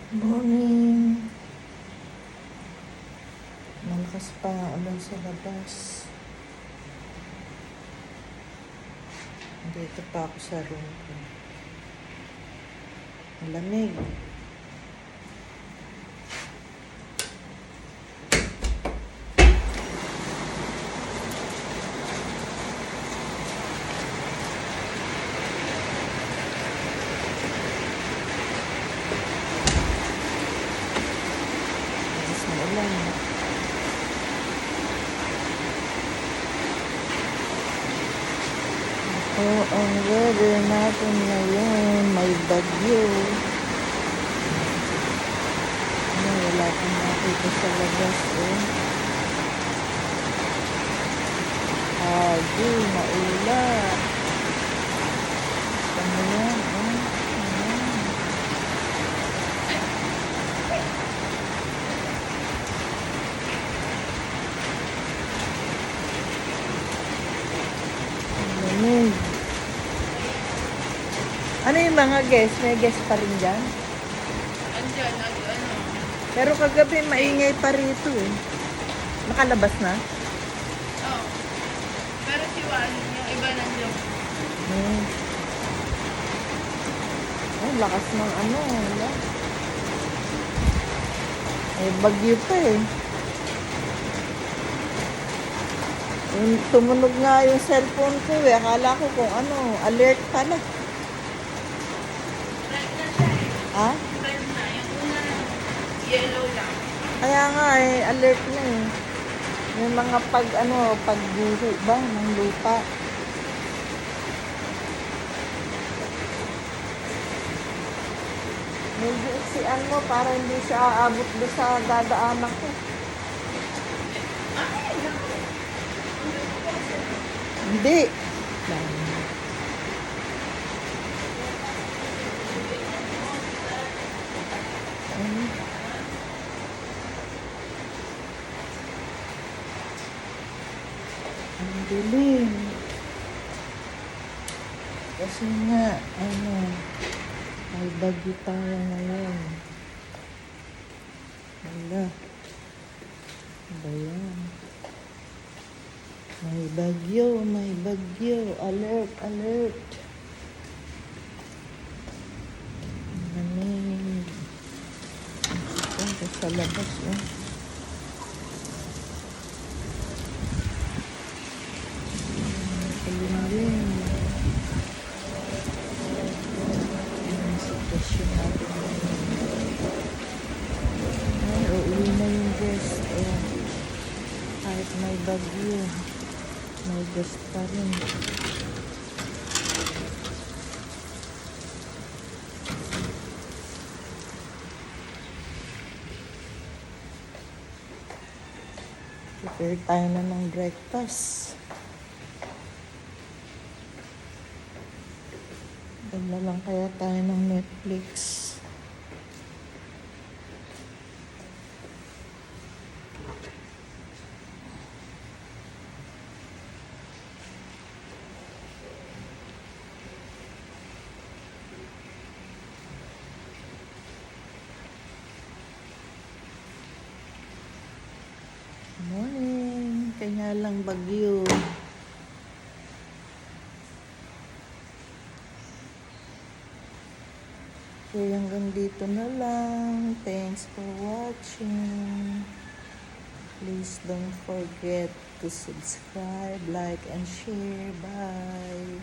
Morning. Malakas pa ang ulan sa labas. Dito pa ako sa room ko. Malamig. Malakas na ulan. Ang weather natin ngayon, may bagyo. Wala kang nakita sa labas Hagi, maulan. Ano yan, Ayan. Lamig. Ano yung mga guest? May guest pa rin dyan? Andyan, ano? Pero kagabi maingay pa rito Nakalabas na? Oh. Pero si Wally, yung iba nandiyan. Ay, lakas ng wala. Ay, bagyo pa Tumunog nga yung cellphone ko Akala ko kung alert pala. Red na siya Ha? Red na. Yung una, yellow lang. Kaya nga alert na Yung mga pagguho ba ng lupa. Medyo iksian mo para hindi siya aabot doon sa dadaanan ko. Hindi. Ang dilim. Kasi nga, may bagyo tayo ngayon. Wala. Ba yan? May bagyo. Alert, alert. Lamig. Punta sa labas, Kalimlim. Ang sitwasyon natin. Ay, uuwi na yung guest. Kahit may bagyo, may guest pa rin. Prepare tayo na ng breakfast. Ganda lang kaya tayo ng Netflix. Morning. Kanya lang bagyo. Okay, hanggang dito na lang. Thanks for watching. Please don't forget to subscribe, like, and share. Bye.